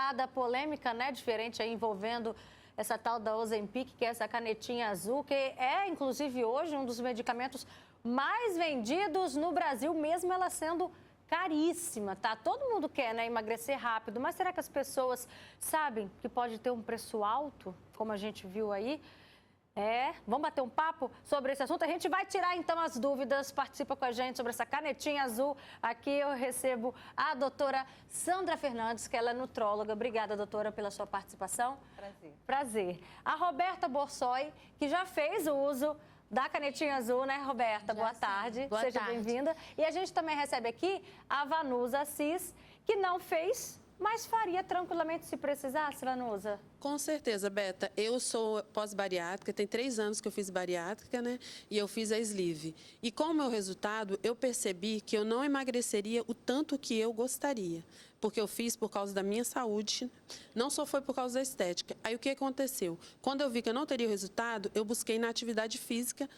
rodada polêmica, né, diferente aí envolvendo essa tal da Ozempic, que é essa canetinha azul, que é, inclusive, hoje um dos medicamentos mais vendidos no Brasil, mesmo ela sendo caríssima, tá? Todo mundo quer, né, emagrecer rápido, mas será que as pessoas sabem que pode ter um preço alto, como a gente viu aí? Vamos bater um papo sobre esse assunto. A gente vai tirar, então, as dúvidas. Participa com a gente sobre essa canetinha azul. Aqui eu recebo a doutora Sandra Fernandes, que ela é nutróloga. Obrigada, doutora, pela sua participação. Prazer. A Roberta Borsoi, que já fez o uso da canetinha azul, né, Roberta? Boa tarde. Seja bem-vinda. E a gente também recebe aqui a Vanusa Assis, que não fez, mas faria tranquilamente se precisasse, Vanusa? Com certeza, Beta. Eu sou pós-bariátrica, tem 3 anos que eu fiz bariátrica, né? E eu fiz a sleeve. E com o meu resultado, eu percebi que eu não emagreceria o tanto que eu gostaria. Porque eu fiz por causa da minha saúde, não só foi por causa da estética. Aí o que aconteceu? Quando eu vi que eu não teria o resultado, eu busquei na atividade física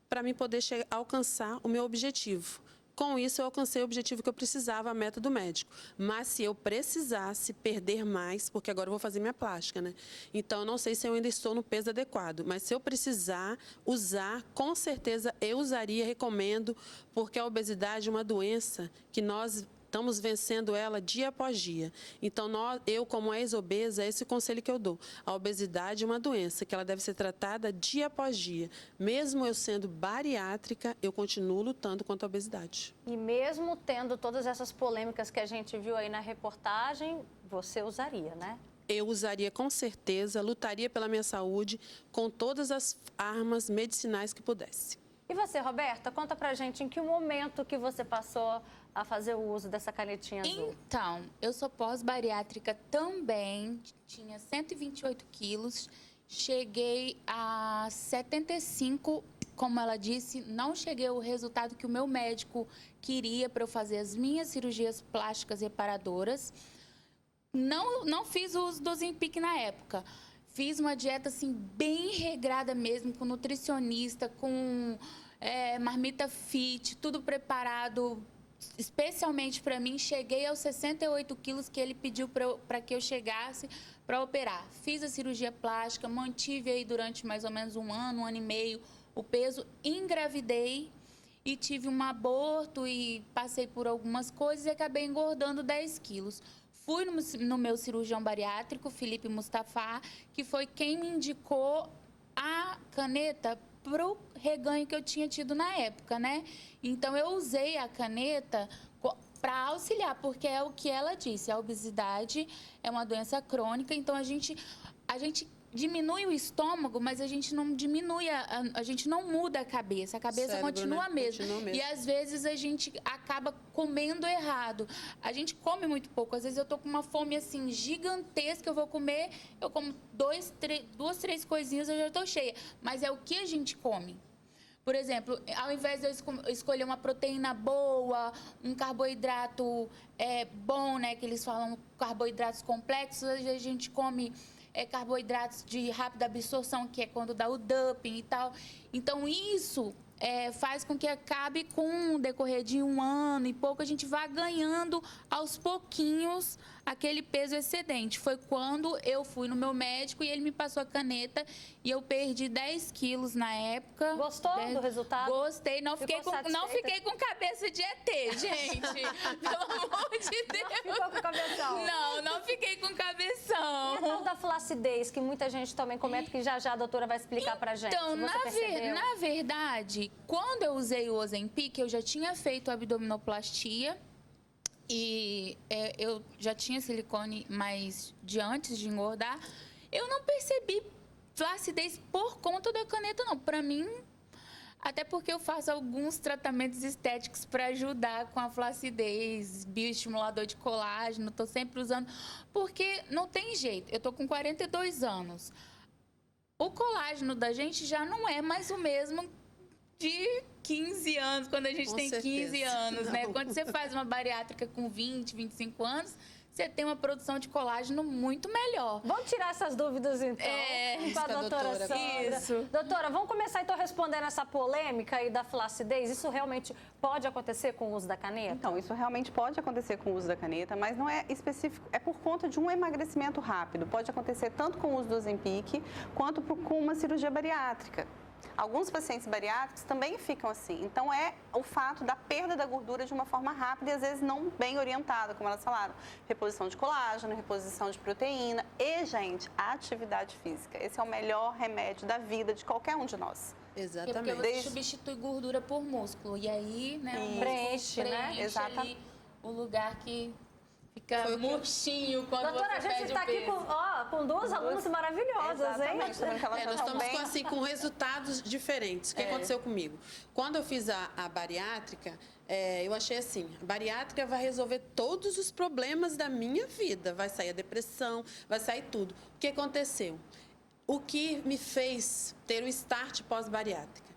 para mim poder alcançar o meu objetivo. Com isso, eu alcancei o objetivo que eu precisava, a meta do médico. Mas se eu precisasse perder mais, porque agora eu vou fazer minha plástica, né? Então, eu não sei se eu ainda estou no peso adequado. Mas se eu precisar usar, com certeza eu usaria, recomendo, porque a obesidade é uma doença que nós estamos vencendo ela dia após dia. Então, eu, como ex-obesa, é esse o conselho que eu dou. A obesidade é uma doença que ela deve ser tratada dia após dia. Mesmo eu sendo bariátrica, eu continuo lutando contra a obesidade. E mesmo tendo todas essas polêmicas que a gente viu aí na reportagem, você usaria, né? Eu usaria com certeza, lutaria pela minha saúde com todas as armas medicinais que pudesse. E você, Roberta, conta pra gente em que momento que você passou a fazer o uso dessa canetinha azul. Então, eu sou pós-bariátrica também, tinha 128 quilos, cheguei a 75, como ela disse, não cheguei ao resultado que o meu médico queria para eu fazer as minhas cirurgias plásticas reparadoras. Não fiz o uso do Ozempic na época. Fiz uma dieta assim bem regrada mesmo, com nutricionista, com marmita fit, tudo preparado especialmente para mim. Cheguei aos 68 quilos que ele pediu para que eu chegasse para operar. Fiz a cirurgia plástica, mantive aí durante mais ou menos um ano e meio o peso, engravidei e tive um aborto e passei por algumas coisas e acabei engordando 10 quilos. Fui no meu cirurgião bariátrico, Felipe Mustafa, que foi quem me indicou a caneta para o reganho que eu tinha tido na época, né? Então, eu usei a caneta para auxiliar, porque é o que ela disse, a obesidade é uma doença crônica, então a gente diminui o estômago, mas a gente não diminui, a gente não muda a cabeça Cérebro, continua, né? mesmo. Continua mesmo. E às vezes a gente acaba comendo errado. A gente come muito pouco. Às vezes eu tô com uma fome assim gigantesca, eu vou comer, eu como duas, três coisinhas, eu já tô cheia. Mas é o que a gente come. Por exemplo, ao invés de eu escolher uma proteína boa, um carboidrato bom, né, que eles falam carboidratos complexos, a gente come carboidratos de rápida absorção, que é quando dá o dumping e tal. Então, isso faz com que acabe com o decorrer de um ano e pouco, a gente vá ganhando aos pouquinhos aquele peso excedente. Foi quando eu fui no meu médico e ele me passou a caneta e eu perdi 10 quilos na época. Gostou do resultado? Gostei. Não fiquei com cabeça de ET, gente. Pelo amor de Deus. Ficou com cabeção? Não fiquei com cabeção. E a tal da flacidez, que muita gente também comenta, que já a doutora vai explicar pra gente. Então, na verdade, quando eu usei o Ozempic, eu já tinha feito abdominoplastia e eu já tinha silicone, mas de antes de engordar, eu não percebi flacidez por conta da caneta, não. Pra mim, até porque eu faço alguns tratamentos estéticos para ajudar com a flacidez, bioestimulador de colágeno, tô sempre usando, porque não tem jeito. Eu tô com 42 anos. O colágeno da gente já não é mais o mesmo de 15 anos, quando a gente tem 15 anos, né? Quando você faz uma bariátrica com 20, 25 anos, você tem uma produção de colágeno muito melhor. Vamos tirar essas dúvidas, então, com a doutora Sandra. Isso. Doutora, vamos começar, então, respondendo essa polêmica aí da flacidez. Isso realmente pode acontecer com o uso da caneta? Então, isso realmente pode acontecer com o uso da caneta, mas não é específico, é por conta de um emagrecimento rápido. Pode acontecer tanto com o uso do Ozempic, quanto com uma cirurgia bariátrica. Alguns pacientes bariátricos também ficam assim. Então, é o fato da perda da gordura de uma forma rápida e, às vezes, não bem orientada, como elas falaram. Reposição de colágeno, reposição de proteína e, gente, a atividade física. Esse é o melhor remédio da vida de qualquer um de nós. Exatamente. Porque você substitui gordura por músculo. E aí, né, o músculo preenche, né? Exatamente. ali o lugar que fica murchinho quando Doutora, a você gente perde está o aqui peso. com duas alunas maravilhosas, hein? Exatamente. Porque elas Nós estão estamos bem... com resultados diferentes. O que aconteceu comigo? Quando eu fiz a bariátrica, eu achei assim, a bariátrica vai resolver todos os problemas da minha vida. Vai sair a depressão, vai sair tudo. O que aconteceu? O que me fez ter o start pós-bariátrica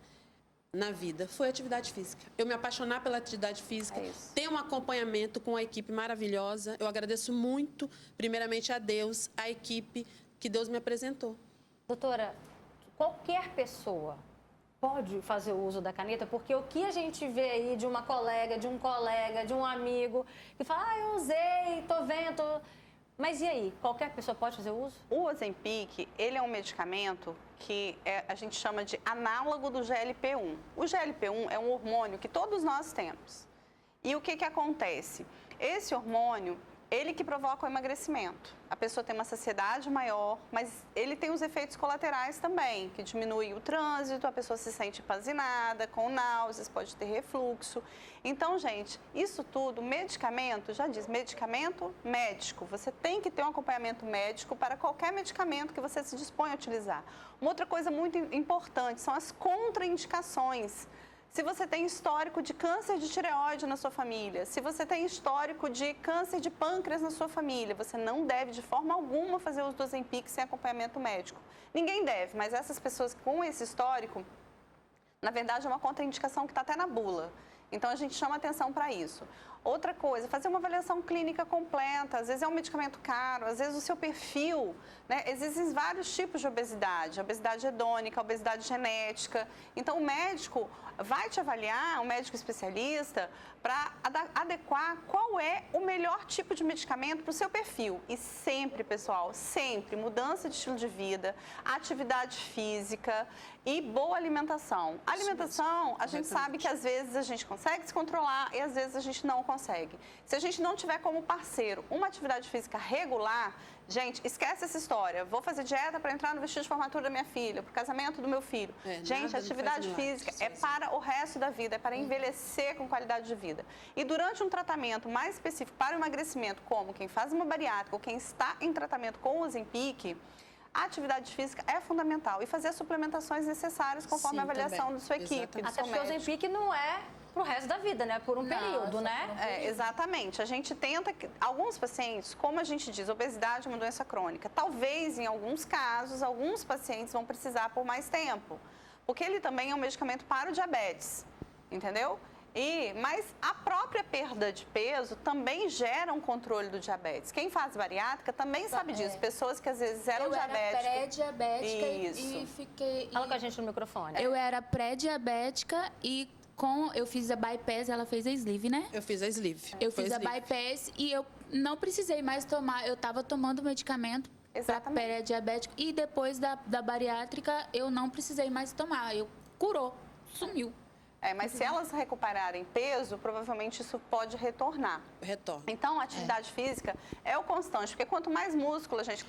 na vida foi a atividade física. Eu me apaixonar pela atividade física, ter um acompanhamento com uma equipe maravilhosa. Eu agradeço muito, primeiramente a Deus, a equipe que Deus me apresentou. Doutora, qualquer pessoa pode fazer o uso da caneta? Porque o que a gente vê aí de uma colega, de um colega, de um amigo, que fala, eu usei, tô vendo, Mas e aí, qualquer pessoa pode fazer uso? O Ozempic, ele é um medicamento que a gente chama de análogo do GLP-1. O GLP-1 é um hormônio que todos nós temos. E o que acontece? Esse hormônio, ele que provoca o emagrecimento. A pessoa tem uma saciedade maior, mas ele tem os efeitos colaterais também, que diminui o trânsito, a pessoa se sente empazinada, com náuseas, pode ter refluxo. Então, gente, isso tudo, medicamento, já diz, medicamento médico. Você tem que ter um acompanhamento médico para qualquer medicamento que você se dispõe a utilizar. Uma outra coisa muito importante são as contraindicações. Se você tem histórico de câncer de tireoide na sua família, se você tem histórico de câncer de pâncreas na sua família, você não deve de forma alguma fazer uso do Ozempic sem acompanhamento médico. Ninguém deve, mas essas pessoas com esse histórico, na verdade é uma contraindicação que está até na bula. Então a gente chama atenção para isso. Outra coisa, fazer uma avaliação clínica completa. Às vezes é um medicamento caro, às vezes o seu perfil, né? Existem vários tipos de obesidade, obesidade hedônica, obesidade genética. Então o médico vai te avaliar, um médico especialista, para adequar qual é o melhor tipo de medicamento para o seu perfil. E sempre, pessoal, sempre mudança de estilo de vida, atividade física e boa alimentação. A alimentação, a gente sabe que às vezes a gente consegue se controlar e às vezes a gente não consegue. Se a gente não tiver como parceiro uma atividade física regular, gente, esquece essa história. Vou fazer dieta para entrar no vestido de formatura da minha filha, para o casamento do meu filho. Gente, a atividade física é para o resto da vida, é para envelhecer com qualidade de vida. E durante um tratamento mais específico para o emagrecimento, como quem faz uma bariátrica ou quem está em tratamento com o Ozempic, a atividade física é fundamental. E fazer as suplementações necessárias conforme a avaliação da sua equipe, do Até seu porque o médico. Ozempic não é pro resto da vida, né? Por um período, né? Exatamente. A gente tenta... Alguns pacientes, como a gente diz, obesidade é uma doença crônica. Talvez, em alguns casos, alguns pacientes vão precisar por mais tempo. Porque ele também é um medicamento para o diabetes, entendeu? Mas a própria perda de peso também gera um controle do diabetes. Quem faz bariátrica também sabe disso. Pessoas que às vezes eram diabéticas. Eu era pré-diabética e fiquei... Fala com a gente no microfone. Eu era pré-diabética e eu fiz a bypass, ela fez a sleeve, né? Eu fiz a sleeve. Eu fiz a bypass e eu não precisei mais tomar. Eu estava tomando medicamento para pré-diabético e depois da bariátrica eu não precisei mais tomar. Curou, sumiu. Mas se elas recuperarem peso, provavelmente isso pode retornar. Retorna. Então, a atividade física é o constante, porque quanto mais músculo a gente...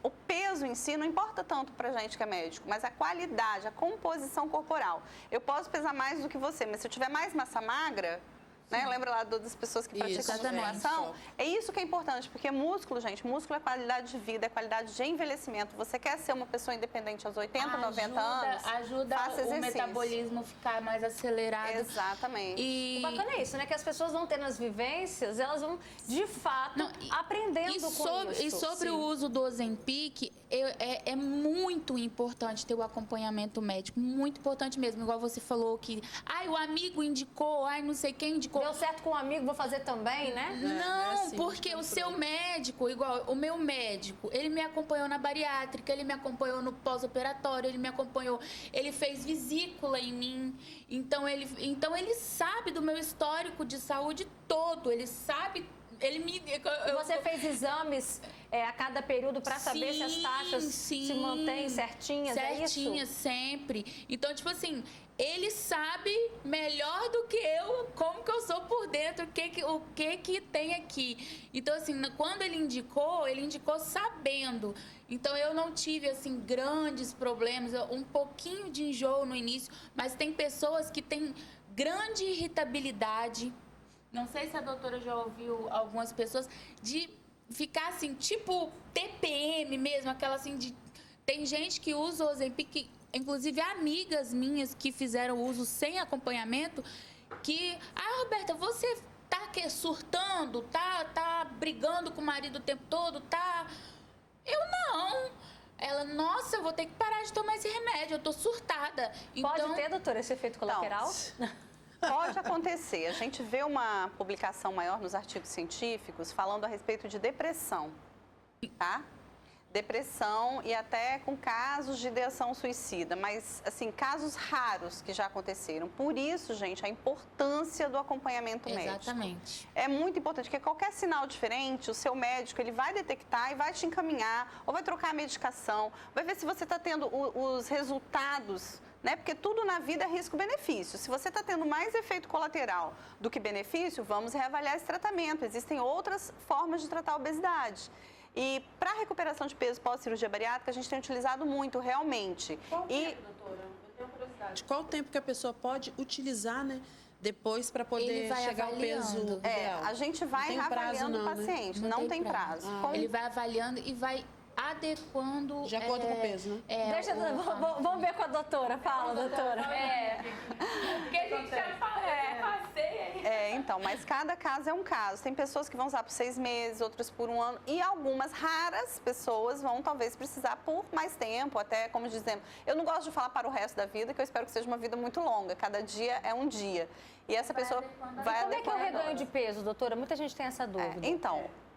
O peso em si não importa tanto pra gente que é médico, mas a qualidade, a composição corporal. Eu posso pesar mais do que você, mas se eu tiver mais massa magra... Né? Lembra lá das pessoas que praticam musculação? É isso que é importante, porque músculo, gente, músculo é qualidade de vida, é qualidade de envelhecimento. Você quer ser uma pessoa independente aos 80, 90 anos? Ajuda o metabolismo ficar mais acelerado. Exatamente. E... O bacana é isso, né? Que as pessoas vão ter nas vivências, elas vão, de fato, aprendendo com isso. E sobre o uso do Ozempic, é muito importante ter o acompanhamento médico, muito importante mesmo. Igual você falou que, o amigo indicou, não sei quem indicou. médico... Deu certo com um amigo, vou fazer também, né? Não, assim, porque o seu médico, igual o meu médico, ele me acompanhou na bariátrica, ele me acompanhou no pós-operatório, ele me acompanhou, ele fez vesícula em mim. Então ele sabe do meu histórico de saúde todo, ele sabe... Você fez exames a cada período para saber se as taxas se mantêm certinhas, é isso? Certinhas, sempre. Então, tipo assim, ele sabe melhor do que eu como que eu sou por dentro, o que tem aqui. Então, assim, quando ele indicou sabendo. Então, eu não tive, assim, grandes problemas, um pouquinho de enjoo no início, mas tem pessoas que têm grande irritabilidade. Não sei se a doutora já ouviu algumas pessoas de ficar assim, tipo TPM mesmo, aquela assim de... Tem gente que usa o Ozempic, inclusive amigas minhas que fizeram uso sem acompanhamento, que... Roberta, você tá surtando, tá brigando com o marido o tempo todo, tá... Eu não. Ela, nossa, eu vou ter que parar de tomar esse remédio, eu tô surtada. Pode ter, doutora, esse efeito colateral? Pode acontecer. A gente vê uma publicação maior nos artigos científicos falando a respeito de depressão, tá? Depressão e até com casos de ideação suicida, mas, assim, casos raros que já aconteceram. Por isso, gente, a importância do acompanhamento médico. Exatamente. É muito importante, porque qualquer sinal diferente, o seu médico, ele vai detectar e vai te encaminhar, ou vai trocar a medicação, vai ver se você está tendo os resultados, né? Porque tudo na vida é risco-benefício. Se você está tendo mais efeito colateral do que benefício, vamos reavaliar esse tratamento. Existem outras formas de tratar a obesidade. E para a recuperação de peso pós-cirurgia bariátrica, a gente tem utilizado muito, realmente. Qual o tempo, doutora? Eu tenho curiosidade. Qual o tempo que a pessoa pode utilizar, né? Depois para poder chegar ao peso ideal? A gente vai avaliando o paciente, não tem prazo. Ele vai avaliando e vai adequando... De acordo com o peso, né? Vamos ver com a doutora. Fala, doutora. Porque a gente já falou, Então, mas cada caso é um caso. Tem pessoas que vão usar por 6 meses, outras por 1 ano. E algumas raras pessoas vão talvez precisar por mais tempo, até, como dizemos. Eu não gosto de falar para o resto da vida, que eu espero que seja uma vida muito longa. Cada dia é um dia. E essa pessoa vai adequando. Como é que é o reganho de peso, doutora? Muita gente tem essa dúvida.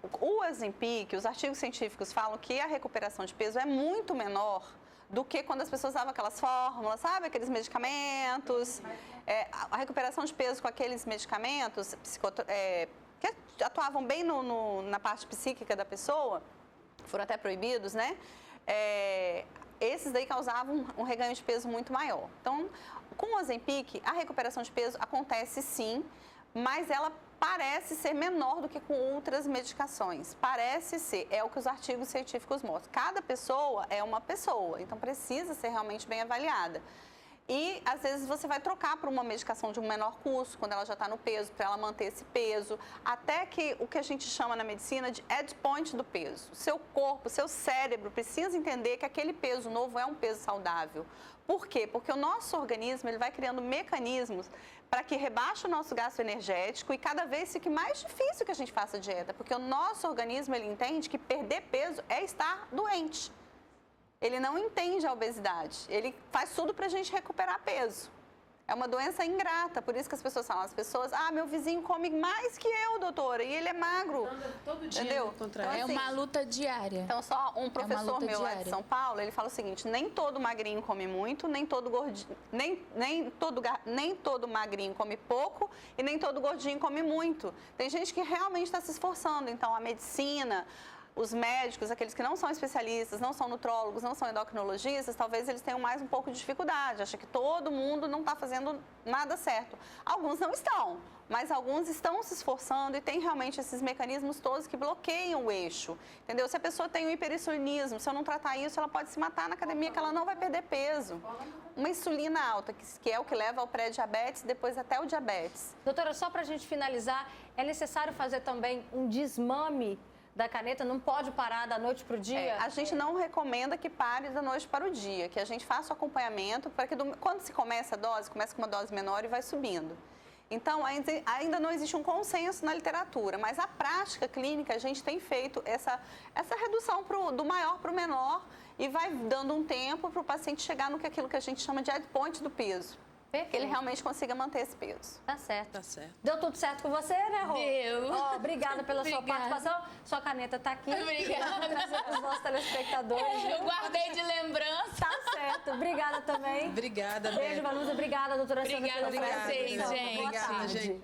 O Ozempic, os artigos científicos falam que a recuperação de peso é muito menor do que quando as pessoas usavam aquelas fórmulas, sabe? Aqueles medicamentos. A recuperação de peso com aqueles medicamentos que atuavam bem na parte psíquica da pessoa, foram até proibidos, né? Esses daí causavam um reganho de peso muito maior. Então, com o Ozempic, a recuperação de peso acontece sim, mas ela parece ser menor do que com outras medicações. Parece ser, é o que os artigos científicos mostram. Cada pessoa é uma pessoa, então precisa ser realmente bem avaliada. E, às vezes, você vai trocar por uma medicação de um menor custo, quando ela já está no peso, para ela manter esse peso, até que o que a gente chama na medicina de endpoint do peso. Seu corpo, seu cérebro precisa entender que aquele peso novo é um peso saudável. Por quê? Porque o nosso organismo ele vai criando mecanismos para que rebaixe o nosso gasto energético e cada vez fique mais difícil que a gente faça dieta, porque o nosso organismo ele entende que perder peso é estar doente. Ele não entende a obesidade, ele faz tudo para a gente recuperar peso. É uma doença ingrata, por isso que as pessoas falam, meu vizinho come mais que eu, doutora, e ele é magro. Todo dia, entendeu? Então, é uma luta diária. Então, só um professor meu lá de São Paulo, ele fala o seguinte, nem todo magrinho come muito, nem todo gordinho, nem todo magrinho come pouco e nem todo gordinho come muito. Tem gente que realmente está se esforçando, então a medicina... Os médicos, aqueles que não são especialistas, não são nutrólogos, não são endocrinologistas, talvez eles tenham mais um pouco de dificuldade. Acha que todo mundo não está fazendo nada certo. Alguns não estão, mas alguns estão se esforçando e tem realmente esses mecanismos todos que bloqueiam o eixo. Entendeu? Se a pessoa tem o hiperinsulinismo, se eu não tratar isso, ela pode se matar na academia, que ela não vai perder peso. Uma insulina alta, que é o que leva ao pré-diabetes, depois até o diabetes. Doutora, só para a gente finalizar, é necessário fazer também um desmame da caneta, não pode parar da noite para o dia? A gente não recomenda que pare da noite para o dia, que a gente faça o acompanhamento para que quando se começa a dose, começa com uma dose menor e vai subindo. Então, ainda não existe um consenso na literatura, mas a prática clínica, a gente tem feito essa redução do maior para o menor e vai dando um tempo para o paciente chegar no que aquilo que a gente chama de endpoint do peso. Perfeito. que ele realmente consiga manter esse peso. Tá certo. Tá certo. Deu tudo certo com você, né, Rô? Deu. Ó, obrigada pela sua Obrigada. participação. Sua caneta tá aqui. Obrigada. Vou trazer para os nossos telespectadores. Eu guardei de lembrança. Tá certo. Obrigada também. Obrigada, Beijo, Beth. Vanusa. Obrigada, doutora Sandra. Obrigada pela a vocês, participação. gente. Boa Obrigada, tarde. gente.